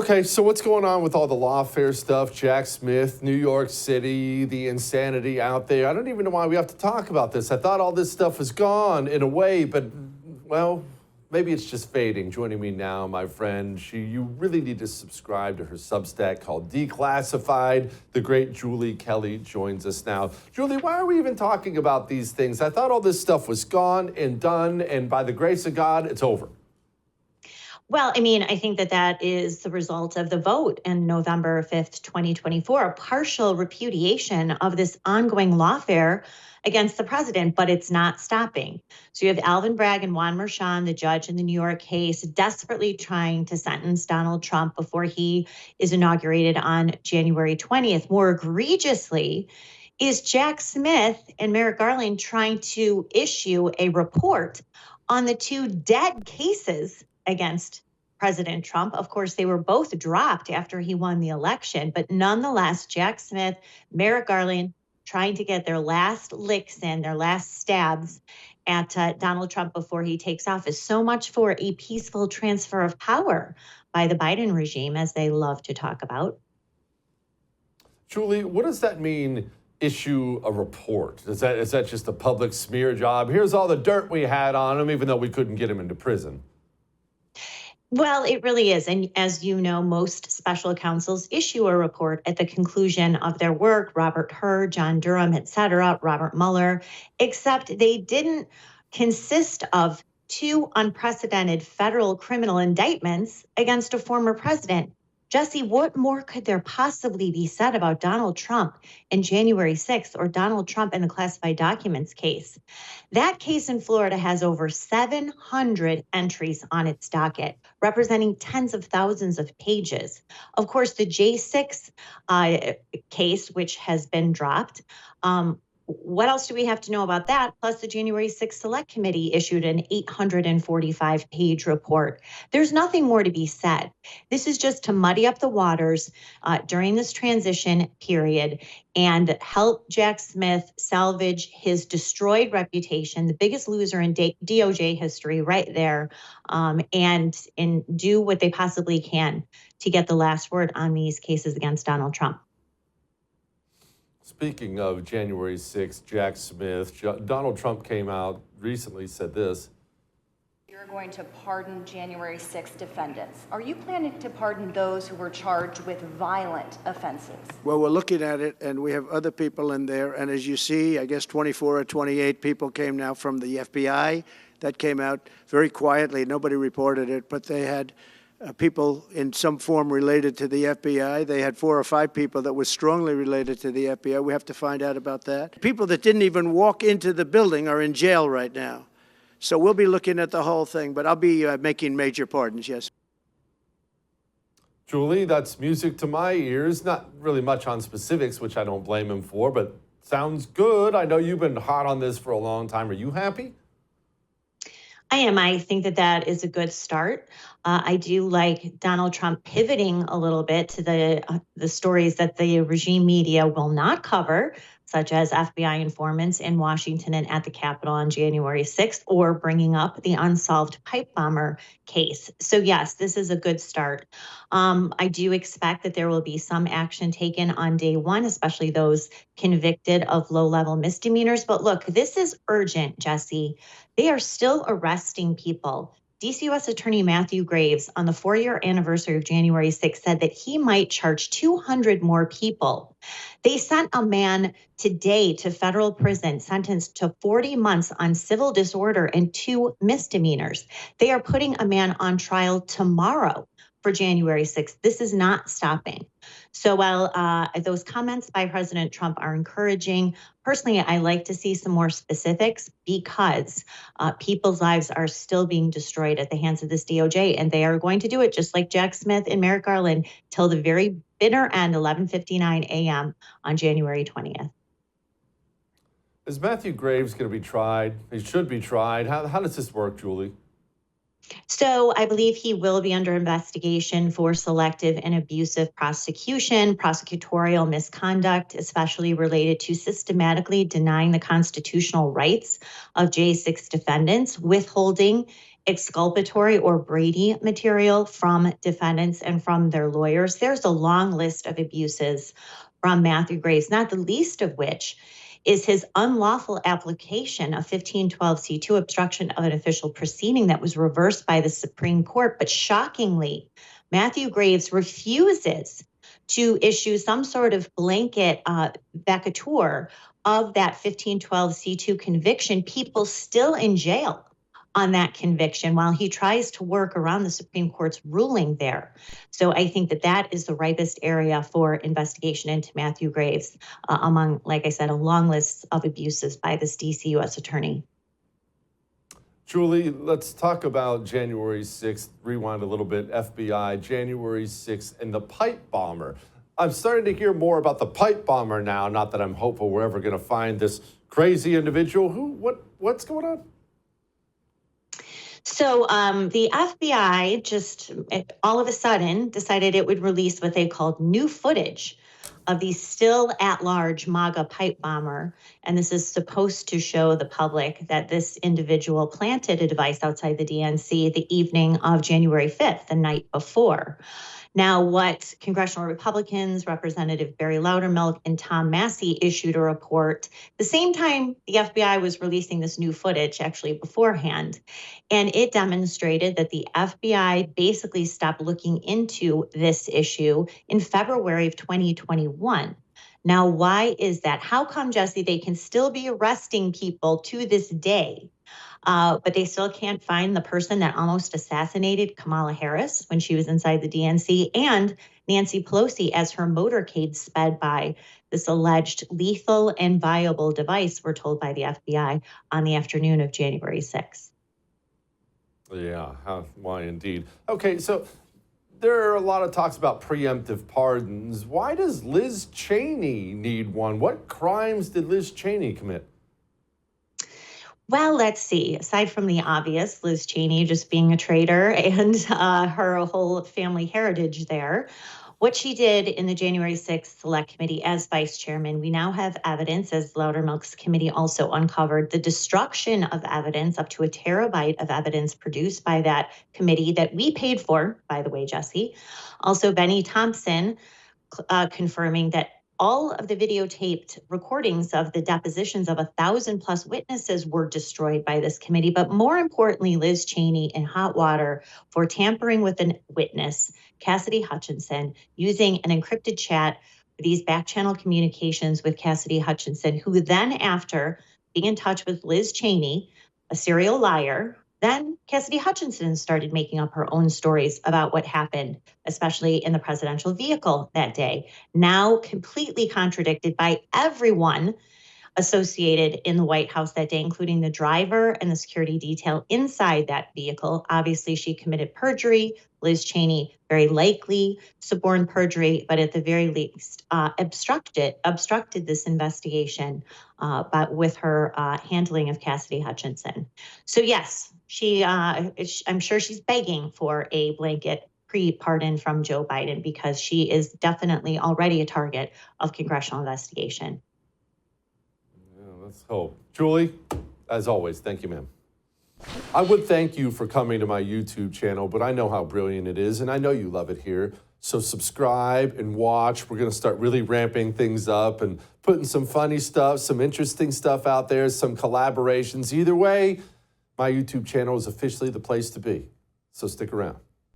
Okay, so what's going on with all the lawfare stuff? Jack Smith, New York City, the insanity out there. I don't even know why we have to talk about this. I thought all this stuff was gone in a way, but, well, maybe it's just fading. Joining me now, my friend, you really need to subscribe to her Substack called Declassified. The great Julie Kelly joins us now. Julie, why are we even talking about these things? I thought all this stuff was gone and done, and by the grace of God, it's over. Well, I mean, I think that is the result of the vote in November 5th, 2024, a partial repudiation of this ongoing lawfare against the president, but it's not stopping. So you have Alvin Bragg and Juan Merchan, the judge in the New York case, desperately trying to sentence Donald Trump before he is inaugurated on January 20th. More egregiously, is Jack Smith and Merrick Garland trying to issue a report on the two dead cases against President Trump. Of course, they were both dropped after he won the election, but nonetheless, Jack Smith, Merrick Garland, trying to get their last licks in, their last stabs at Donald Trump before he takes office. So much for a peaceful transfer of power by the Biden regime, as they love to talk about. Julie, what does that mean, issue a report? Is that just a public smear job? Here's all the dirt we had on him, even though we couldn't get him into prison. Well, it really is. And as you know, most special counsels issue a report at the conclusion of their work. Robert Hur, John Durham, et cetera, Robert Mueller, except they didn't consist of two unprecedented federal criminal indictments against a former president. Jesse, what more could there possibly be said about Donald Trump in January 6th or Donald Trump in the classified documents case? That case in Florida has over 700 entries on its docket, representing tens of thousands of pages. Of course, the J6 case, which has been dropped, what else do we have to know about that? Plus, the January 6th Select Committee issued an 845-page report. There's nothing more to be said. This is just to muddy up the waters during this transition period and help Jack Smith salvage his destroyed reputation, the biggest loser in DOJ history right there, and do what they possibly can to get the last word on these cases against Donald Trump. Speaking of January 6th, Jack Smith, Donald Trump came out recently, said this. You're going to pardon January 6th defendants. Are you planning to pardon those who were charged with violent offenses? Well, we're looking at it, and we have other people in there. And as you see, I guess 24 or 28 people came now from the FBI. That came out very quietly. Nobody reported it, but they had people in some form related to the FBI. They had 4 or 5 people that were strongly related to the FBI. We have to find out about that. People that didn't even walk into the building are in jail right now. So we'll be looking at the whole thing, but I'll be making major pardons, yes. Julie, that's music to my ears. Not really much on specifics, which I don't blame him for, but sounds good. I know you've been hot on this for a long time. Are you happy? I am. I think that is a good start. I do like Donald Trump pivoting a little bit to the stories that the regime media will not cover, such as FBI informants in Washington and at the Capitol on January 6th, or bringing up the unsolved pipe bomber case. So yes, this is a good start. I do expect that there will be some action taken on day one, especially those convicted of low-level misdemeanors. But look, this is urgent, Jesse. They are still arresting people. D.C. U.S. Attorney Matthew Graves, on the 4-year anniversary of January 6th, said that he might charge 200 more people. They sent a man today to federal prison, sentenced to 40 months on civil disorder and 2 misdemeanors. They are putting a man on trial tomorrow for January 6th. This is not stopping. So while those comments by President Trump are encouraging, personally, I like to see some more specifics because people's lives are still being destroyed at the hands of this DOJ, and they are going to do it just like Jack Smith and Merrick Garland till the very bitter end, 11:59 a.m. on January 20th. Is Matthew Graves going to be tried? He should be tried. How does this work, Julie? So I believe he will be under investigation for selective and abusive prosecution, prosecutorial misconduct, especially related to systematically denying the constitutional rights of J6 defendants, withholding exculpatory or Brady material from defendants and from their lawyers. There's a long list of abuses from Matthew Graves, not the least of which is his unlawful application of 1512C2, obstruction of an official proceeding, that was reversed by the Supreme Court. But shockingly, Matthew Graves refuses to issue some sort of blanket vacatur of that 1512C2 conviction. People still in jail on that conviction while he tries to work around the Supreme Court's ruling there. So I think that that is the ripest area for investigation into Matthew Graves, among, like I said, a long list of abuses by this DC U.S. attorney. Julie, let's talk about January 6th. Rewind a little bit. FBI, January 6th, and the pipe bomber. I'm starting to hear more about the pipe bomber now. Not that I'm hopeful we're ever going to find this crazy individual. What's going on? So the FBI just all of a sudden decided it would release what they called new footage of the still at-large MAGA pipe bomber. And this is supposed to show the public that this individual planted a device outside the DNC the evening of January 5th, the night before. Now, what congressional Republicans, Representative Barry Loudermilk and Tom Massey, issued a report the same time the FBI was releasing this new footage, actually beforehand. And it demonstrated that the FBI basically stopped looking into this issue in February of 2021. Now, why is that? How come, Jesse, they can still be arresting people to this day, but they still can't find the person that almost assassinated Kamala Harris when she was inside the DNC, and Nancy Pelosi as her motorcade sped by this alleged lethal and viable device, we're told by the FBI, on the afternoon of January 6th. Yeah, why indeed. Okay, so there are a lot of talks about preemptive pardons. Why does Liz Cheney need one? What crimes did Liz Cheney commit? Well, let's see. Aside from the obvious, Liz Cheney just being a traitor and her whole family heritage there, what she did in the January 6th Select Committee as vice chairman, we now have evidence, as Loudermilk's committee also uncovered, the destruction of evidence, up to a terabyte of evidence produced by that committee that we paid for, by the way, Jesse. Also, Benny Thompson confirming that all of the videotaped recordings of the depositions of 1,000+ witnesses were destroyed by this committee. But more importantly, Liz Cheney in hot water for tampering with a witness, Cassidy Hutchinson, using an encrypted chat for these back channel communications with Cassidy Hutchinson, who then, after being in touch with Liz Cheney, a serial liar, then Cassidy Hutchinson started making up her own stories about what happened, especially in the presidential vehicle that day, now completely contradicted by everyone associated in the White House that day, including the driver and the security detail inside that vehicle. Obviously, she committed perjury. Liz Cheney very likely suborned perjury, but at the very least obstructed this investigation but with her handling of Cassidy Hutchinson. So yes, I'm sure she's begging for a blanket pre-pardon from Joe Biden, because she is definitely already a target of congressional investigation. Yeah, let's hope. Julie, as always, thank you, ma'am. I would thank you for coming to my YouTube channel, but I know how brilliant it is, and I know you love it here. So subscribe and watch. We're going to start really ramping things up and putting some funny stuff, some interesting stuff out there, some collaborations. Either way, my YouTube channel is officially the place to be. So stick around.